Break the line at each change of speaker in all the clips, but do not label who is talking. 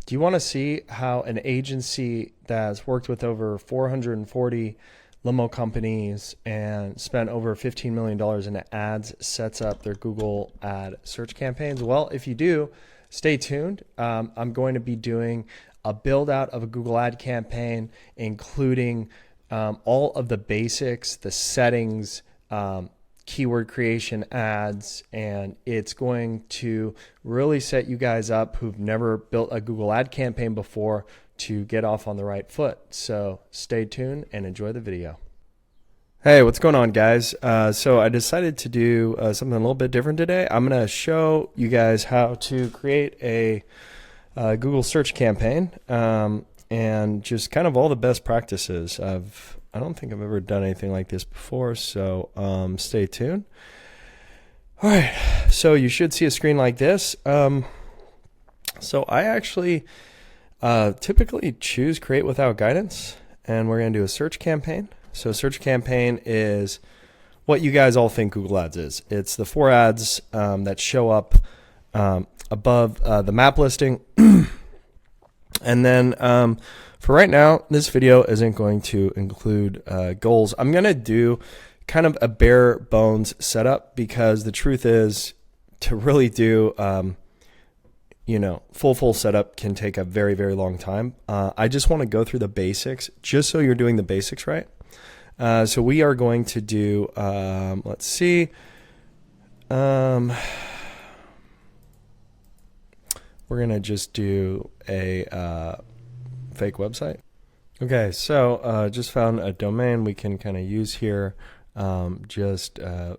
Do you want to see how an agency that's worked with over 440 limo companies and spent over $15 million in ads sets up their Google ad search campaigns? Well, if you do, stay tuned. I'm going to be doing a build out of a Google ad campaign, including all of the basics, the settings, keyword creation, ads, and it's going to really set you guys up who've never built a Google ad campaign before to get off on the right foot. So stay tuned and enjoy the video. Hey, what's going on, guys? So I decided to do something a little bit different today. I'm going to show you guys how to create a Google search campaign and just kind of all the best practices. I don't think I've ever done anything like this before, so stay tuned. All right, so you should see a screen like this. So I actually typically choose create without guidance, and we're going to do a search campaign. So search campaign is what you guys all think Google Ads is. It's the 4 ads that show up above the map listing. And then for right now, this video isn't going to include goals. I'm going to do kind of a bare bones setup because the truth is to really do, full setup can take a very, very long time. I just want to go through the basics just so you're doing the basics right. So we are going to do, let's see. We're going to just do a fake website. Okay, so just found a domain we can kind of use here just for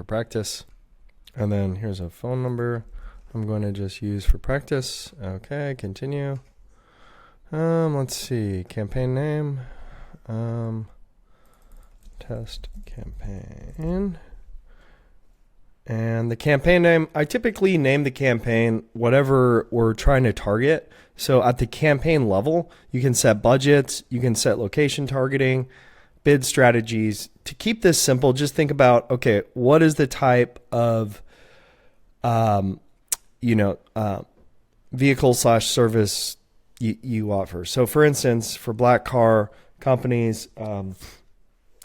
practice. And then here's a phone number I'm going to just use for practice. Okay, continue. Let's see, campaign name, test campaign. And the campaign name, I typically name the campaign whatever we're trying to target. So at the campaign level, you can set budgets, you can set location targeting, bid strategies. To keep this simple, just think about, okay, what is the type of, vehicle/service you offer? So for instance, for black car companies,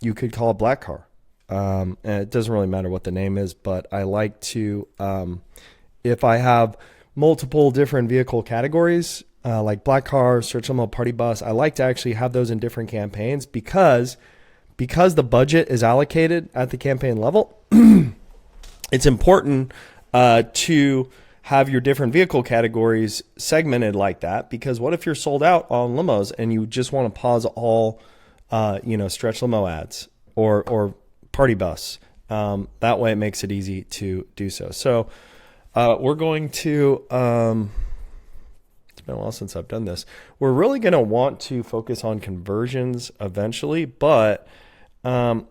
you could call it black car. And it doesn't really matter what the name is, but I like to, if I have multiple different vehicle categories, like black car, search limo, party bus, I like to actually have those in different campaigns because the budget is allocated at the campaign level. It's important to have your different vehicle categories segmented like that, because what if you're sold out on limos and you just want to pause all, stretch limo ads or party bus? That way it makes it easy to do so. So we're going to, it's been a while since I've done this. We're really going to want to focus on conversions eventually, but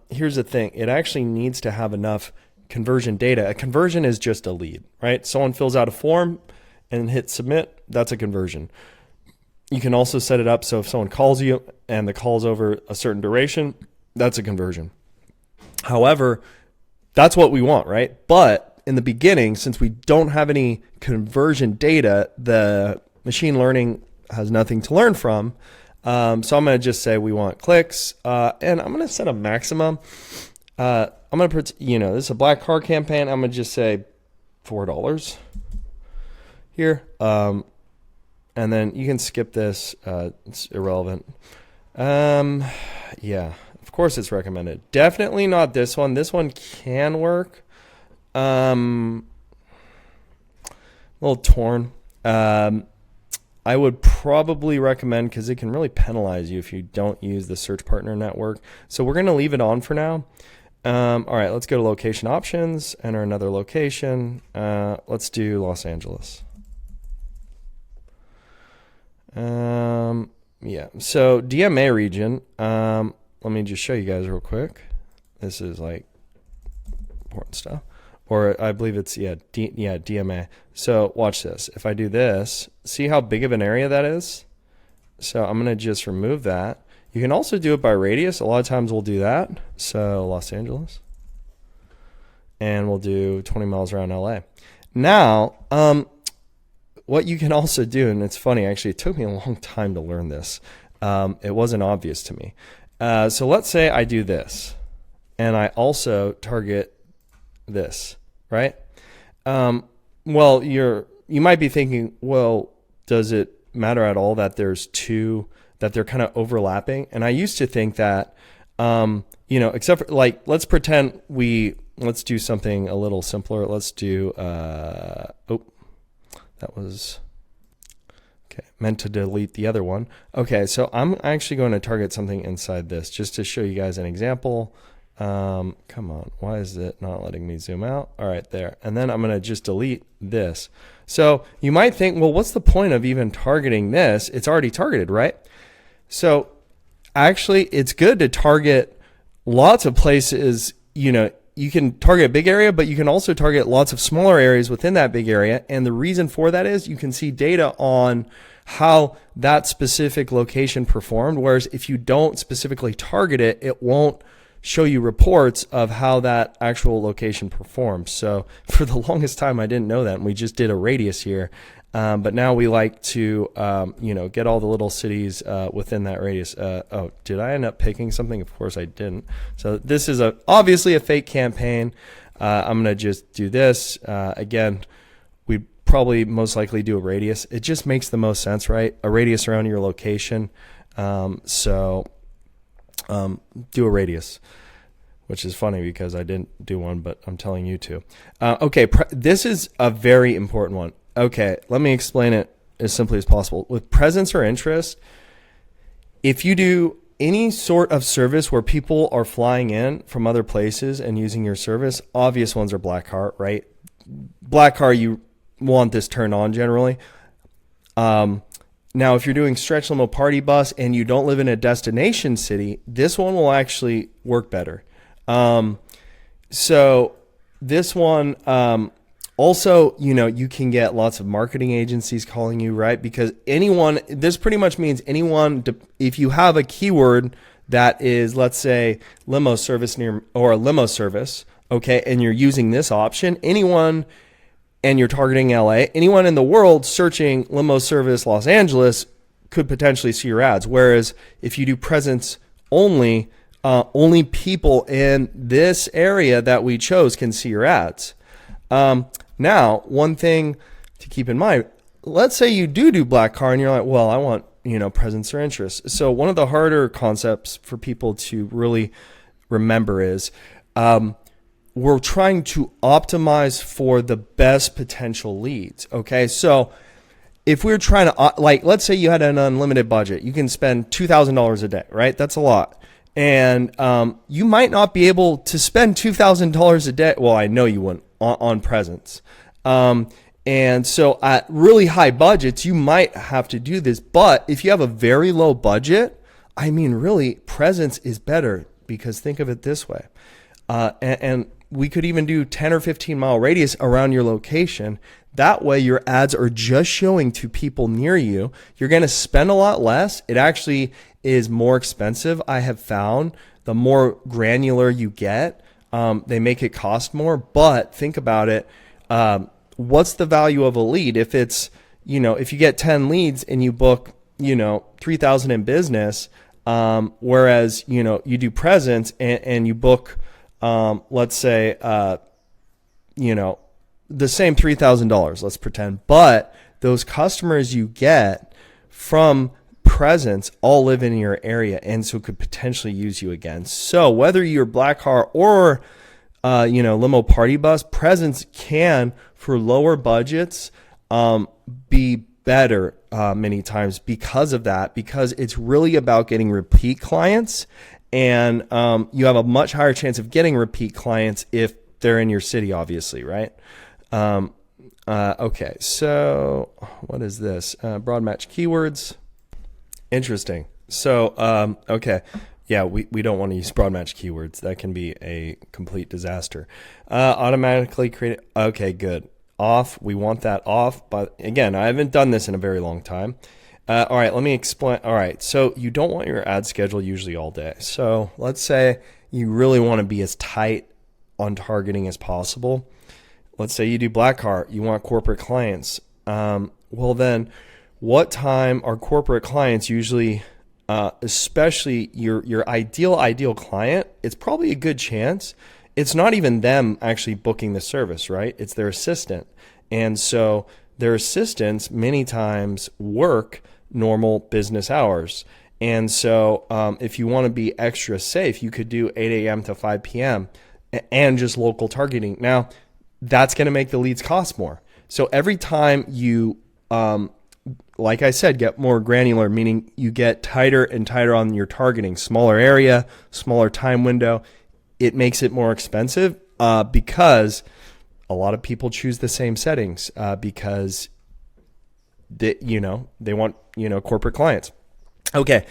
here's the thing. It actually needs to have enough conversion data. A conversion is just a lead, right? Someone fills out a form and hits submit. That's a conversion. You can also set it up so if someone calls you and the call's over a certain duration, that's a conversion. However, that's what we want, right? But in the beginning, since we don't have any conversion data, the machine learning has nothing to learn from. So I'm going to just say we want clicks, and I'm going to set a maximum. I'm going to put, this is a black car campaign. I'm going to just say $4 here. And then you can skip this. It's irrelevant. Yeah. Of course it's recommended. Definitely not this one. This one can work. A little torn. I would probably recommend, because it can really penalize you if you don't use the search partner network. So we're going to leave it on for now. All right, let's go to location options, enter another location. Let's do Los Angeles. Yeah, so DMA region. Let me just show you guys real quick. This is like important stuff. Or I believe it's, DMA. So watch this. If I do this, see how big of an area that is? So I'm going to just remove that. You can also do it by radius. A lot of times we'll do that. So Los Angeles. And we'll do 20 miles around LA. Now, what you can also do, and it's funny, actually, it took me a long time to learn this. It wasn't obvious to me. So let's say I do this, and I also target this, right? Well, you might be thinking, well, does it matter at all that there's two, that they're kind of overlapping? And I used to think that, except for like, let's pretend let's do something a little simpler. Let's do, that was, okay, meant to delete the other one. Okay, so I'm actually going to target something inside this just to show you guys an example. Come on, why is it not letting me zoom out? All right, there. And then I'm going to just delete this. So you might think, well, what's the point of even targeting this? It's already targeted, right? So actually, it's good to target lots of places. You can target a big area, but you can also target lots of smaller areas within that big area. And the reason for that is you can see data on how that specific location performed. Whereas if you don't specifically target it, it won't show you reports of how that actual location performed. So for the longest time, I didn't know that. And we just did a radius here. But now we like to, get all the little cities within that radius. Oh, did I end up picking something? Of course I didn't. So this is obviously a fake campaign. I'm going to just do this. Again, we probably most likely do a radius. It just makes the most sense, right? A radius around your location. Do a radius, which is funny because I didn't do one, but I'm telling you to. Okay, this is a very important one. Okay, let me explain it as simply as possible. With presence or interest, if you do any sort of service where people are flying in from other places and using your service, obvious ones are black car, right? Black car, you want this turned on generally. Now, if you're doing stretch limo party bus and you don't live in a destination city, this one will actually work better. So this one, also, you can get lots of marketing agencies calling you, right? Because this pretty much means anyone, if you have a keyword that is, let's say, limo service or a limo service, okay, and you're using this option, anyone, and you're targeting LA, anyone in the world searching limo service Los Angeles could potentially see your ads. Whereas if you do presence only, only people in this area that we chose can see your ads. Now, one thing to keep in mind, let's say you do black car and you're like, well, I want, presence or interest. So one of the harder concepts for people to really remember is, we're trying to optimize for the best potential leads. Okay. So if we're trying to, let's say you had an unlimited budget, you can spend $2,000 a day, right? That's a lot. And, you might not be able to spend $2,000 a day. Well, I know you wouldn't on presence. And so at really high budgets, you might have to do this, but if you have a very low budget, really presence is better, because think of it this way. And we could even do 10 or 15 mile radius around your location. That way your ads are just showing to people near you. You're going to spend a lot less. It actually is more expensive. I have found the more granular you get, they make it cost more. But think about it. What's the value of a lead? If it's, if you get 10 leads and you book, 3,000 in business, whereas, you do presence and you book, let's say, the same $3,000, let's pretend, but those customers you get from presence all live in your area and so could potentially use you again. So whether you're black car or, limo party bus, presence can, for lower budgets, be better many times because of that, because it's really about getting repeat clients. And you have a much higher chance of getting repeat clients if they're in your city, obviously, right? Okay, so what is this? Broad match keywords. Interesting. So, okay. Yeah, we don't want to use broad match keywords. That can be a complete disaster. Automatically create. Okay, good. Off. We want that off. But again, I haven't done this in a very long time. All right, let me explain. All right, so you don't want your ad schedule usually all day. So let's say you really want to be as tight on targeting as possible. Let's say you do black car. You want corporate clients. Well, then what time are corporate clients usually, especially your ideal client? It's probably a good chance it's not even them actually booking the service, right? It's their assistant. And so their assistants many times work normal business hours. And so if you want to be extra safe, you could do 8 a.m. to 5 p.m. and just local targeting. Now, that's going to make the leads cost more. So every time you, like I said, get more granular, meaning you get tighter and tighter on your targeting, smaller area, smaller time window, it makes it more expensive because a lot of people choose the same settings because they want, corporate clients. Okay.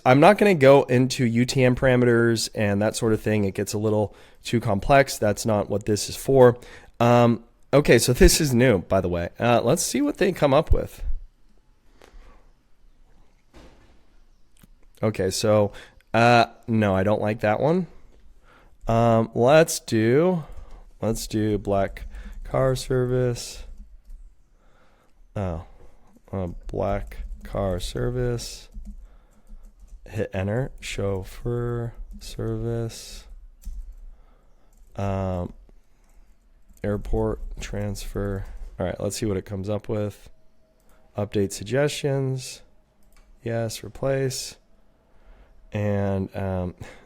I'm not going to go into UTM parameters and that sort of thing. It gets a little too complex. That's not what this is for. Okay. So this is new, by the way. Let's see what they come up with. Okay. So, no, I don't like that one. Let's do black car service. Black car service. Hit enter. Chauffeur service. Airport transfer. All right, let's see what it comes up with. Update suggestions. Yes, replace. And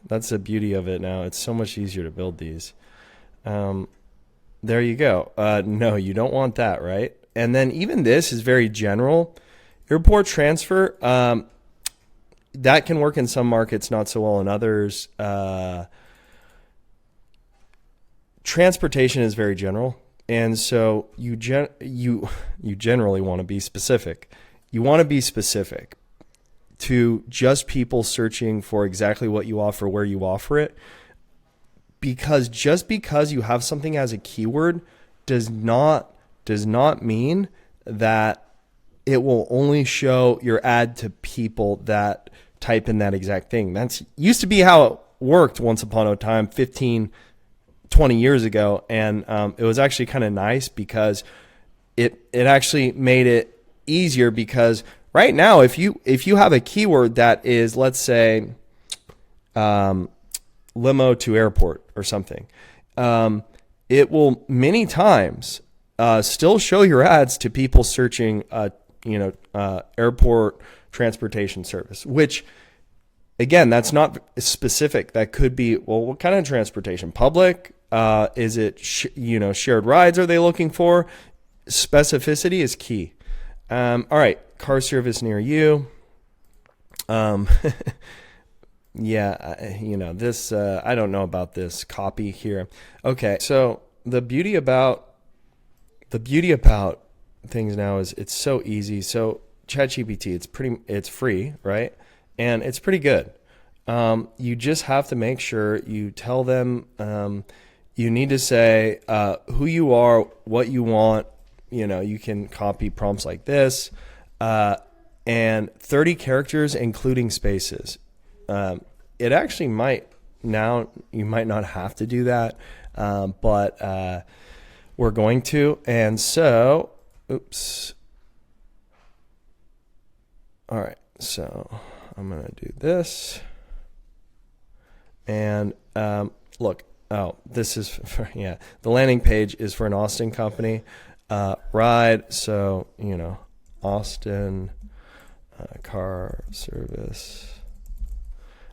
that's the beauty of it now. It's so much easier to build these. There you go. No, you don't want that, right? And then even this is very general. Airport transfer, that can work in some markets, not so well in others. Transportation is very general. And so you generally want to be specific. You want to be specific to just people searching for exactly what you offer, where you offer it. Because just because you have something as a keyword does not mean that it will only show your ad to people that type in that exact thing. That's used to be how it worked once upon a time, 15, 20 years ago. And it was actually kind of nice because it actually made it easier because right now, if you have a keyword that is, let's say, limo to airport or something, it will many times still show your ads to people searching, airport transportation service, which again, that's not specific. That could be, well, what kind of transportation? Public? Is it, shared rides are they looking for? Specificity is key. All right. Car service near you. Yeah, this, I don't know about this copy here. Okay. So the beauty about things now is it's so easy. So ChatGPT, it's free, right? And it's pretty good. You just have to make sure you tell them, you need to say, who you are, what you want. You can copy prompts like this, and 30 characters, including spaces. It actually you might not have to do that, but we're going to. And so, oops. All right, so I'm going to do this. And look, this is for, the landing page is for an Austin company. Ride, so, Austin car service.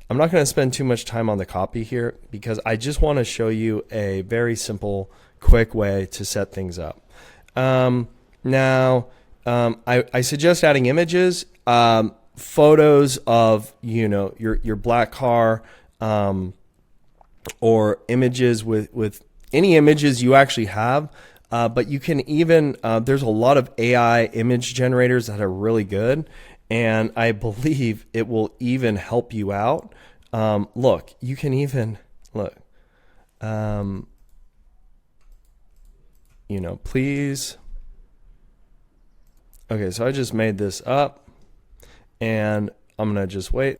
I'm not going to spend too much time on the copy here because I just want to show you a very simple, quick way to set things up. Now, I suggest adding images, photos of, your black car, or images with any images you actually have. But you can even, there's a lot of AI image generators that are really good. And I believe it will even help you out. Look, you can even, please. Okay, so I just made this up and I'm going to just wait.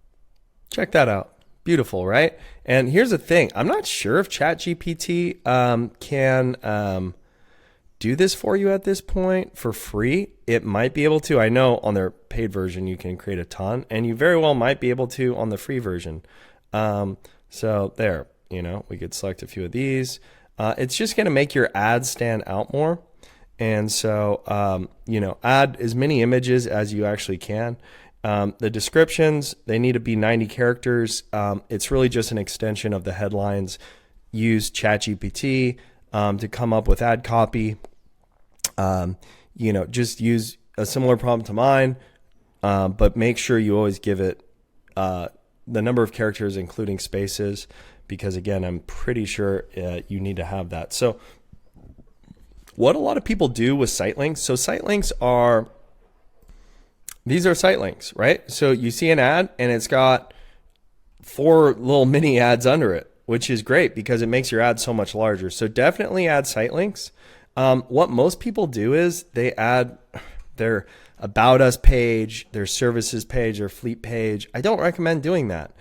Check that out. Beautiful, right? And here's the thing. I'm not sure if ChatGPT can do this for you at this point for free. It might be able to. I know on their paid version you can create a ton, and you very well might be able to on the free version. So there, we could select a few of these. It's just going to make your ads stand out more. And so, add as many images as you actually can. The descriptions, they need to be 90 characters. It's really just an extension of the headlines. Use ChatGPT to come up with ad copy. Just use a similar prompt to mine, but make sure you always give it the number of characters, including spaces, because again, I'm pretty sure you need to have that. So what a lot of people do with site links. So site links these are site links, right? So you see an ad and it's got 4 little mini ads under it, which is great because it makes your ad so much larger. So definitely add site links. What most people do is they add their about us page, their services page, their fleet page. I don't recommend doing that.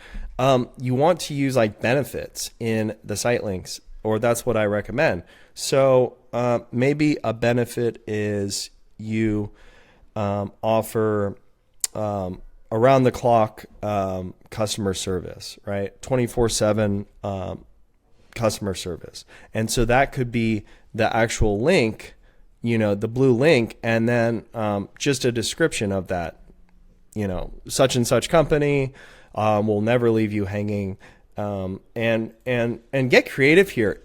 You want to use like benefits in the site links, or that's what I recommend. So maybe a benefit is you offer around the clock customer service, right? 24/7 customer service. And so that could be the actual link, the blue link, and then just a description of that, such and such company will never leave you hanging. And get creative here.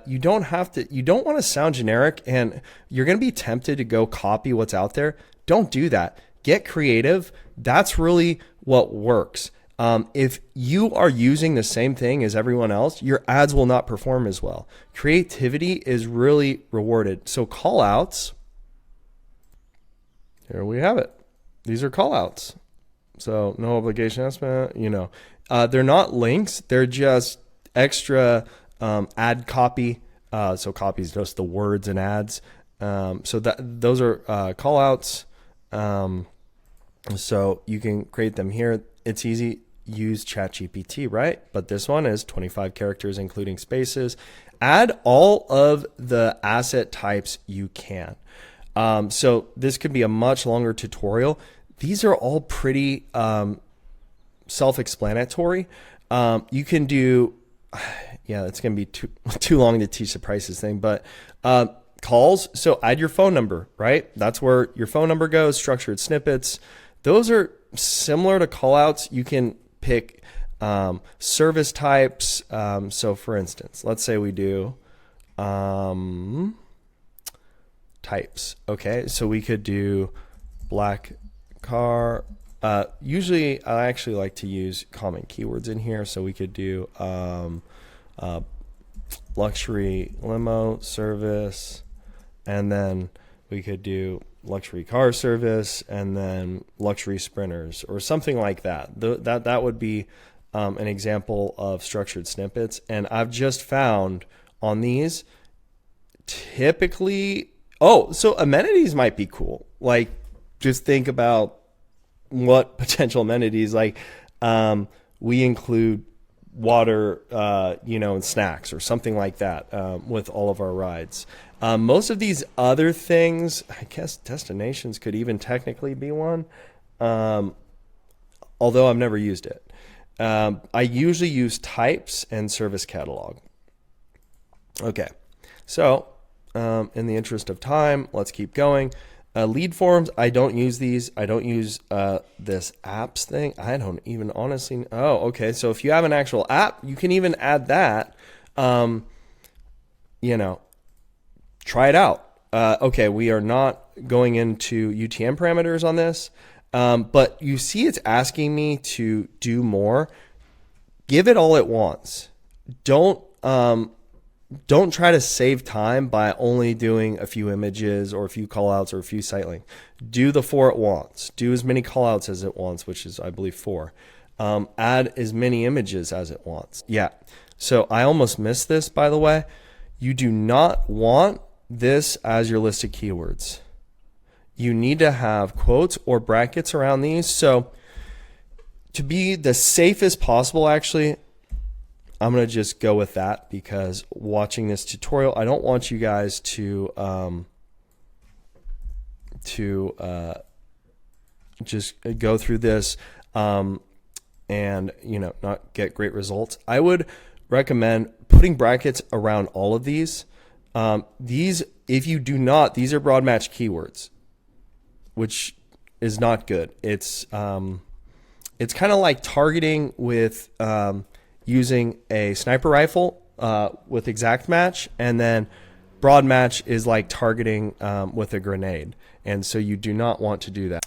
You don't want to sound generic, and you're going to be tempted to go copy what's out there. Don't do that. Get creative. That's really what works. If you are using the same thing as everyone else, your ads will not perform as well. Creativity is really rewarded. So call outs. Here we have it. These are call outs. So no obligation estimate, they're not links. They're just extra ad copy. So copy is just the words and ads. So those are call outs. So you can create them here. It's easy. Use ChatGPT, right? But this one is 25 characters, including spaces. Add all of the asset types you can. So this could be a much longer tutorial. These are all pretty self-explanatory. You can do, it's going to be too long to teach the prices thing, but calls. So add your phone number, right? That's where your phone number goes. Structured snippets. Those are similar to callouts. You can pick service types. So for instance, let's say we do types. Okay, so we could do black car. Usually I actually like to use common keywords in here. So we could do luxury limo service, and then we could do luxury car service, and then luxury sprinters, or something like that. That would be an example of structured snippets. And I've just found on these, typically, so amenities might be cool. Like, just think about what potential amenities, like we include water, and snacks or something like that with all of our rides. Most of these other things, I guess destinations could even technically be one, although I've never used it. I usually use types and service catalog. Okay, so in the interest of time, let's keep going. Lead forms, I don't use these. I don't use this apps thing. I don't even honestly. Oh, okay. So if you have an actual app, you can even add that. Try it out. Okay, we are not going into UTM parameters on this, but you see it's asking me to do more. Give it all at once. Don't try to save time by only doing a few images or a few callouts or a few site links. Do the 4 at once. Do as many callouts as it wants, which is, I believe, 4. Add as many images as it wants. Yeah. So I almost missed this, by the way. You do not want this as your list of keywords. You need to have quotes or brackets around these. So to be the safest possible, actually, I'm going to just go with that, because watching this tutorial, I don't want you guys to to just go through this and not get great results. I would recommend putting brackets around all of these. If you do not, these are broad match keywords, which is not good. It's kind of like targeting with using a sniper rifle with exact match, and then broad match is like targeting with a grenade. And so you do not want to do that.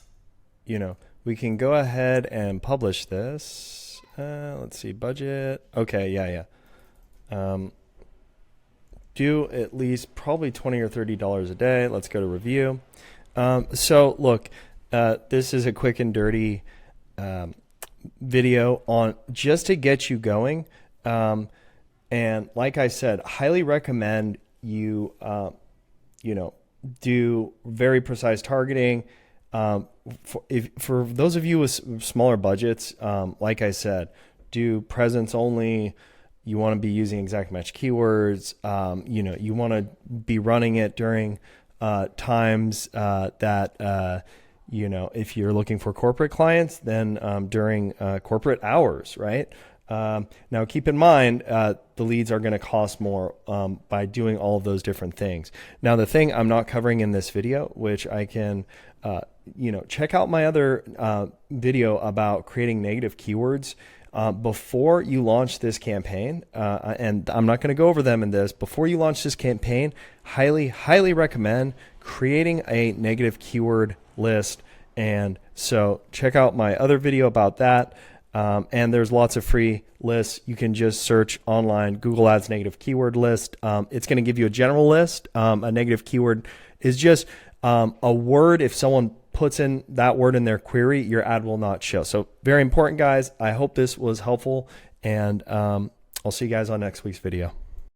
We can go ahead and publish this. Let's see, budget. Okay, yeah. Do at least probably $20 or $30 a day. Let's go to review. So look, this is a quick and dirty video on just to get you going. And like I said, highly recommend you, do very precise targeting. For those of you with smaller budgets, like I said, do presence only. You want to be using exact match keywords. You want to be running it during times that, if you're looking for corporate clients, then during corporate hours, right? Now, keep in mind, the leads are going to cost more by doing all of those different things. Now, the thing I'm not covering in this video, which I can, check out my other video about creating negative keywords before you launch this campaign. And I'm not going to go over them in this. Before you launch this campaign, highly recommend creating a negative keyword list. And so check out my other video about that. And there's lots of free lists. You can just search online, Google Ads negative keyword list. It's going to give you a general list. A negative keyword is just a word. If someone puts in that word in their query, your ad will not show. So very important, guys. I hope this was helpful, and I'll see you guys on next week's video.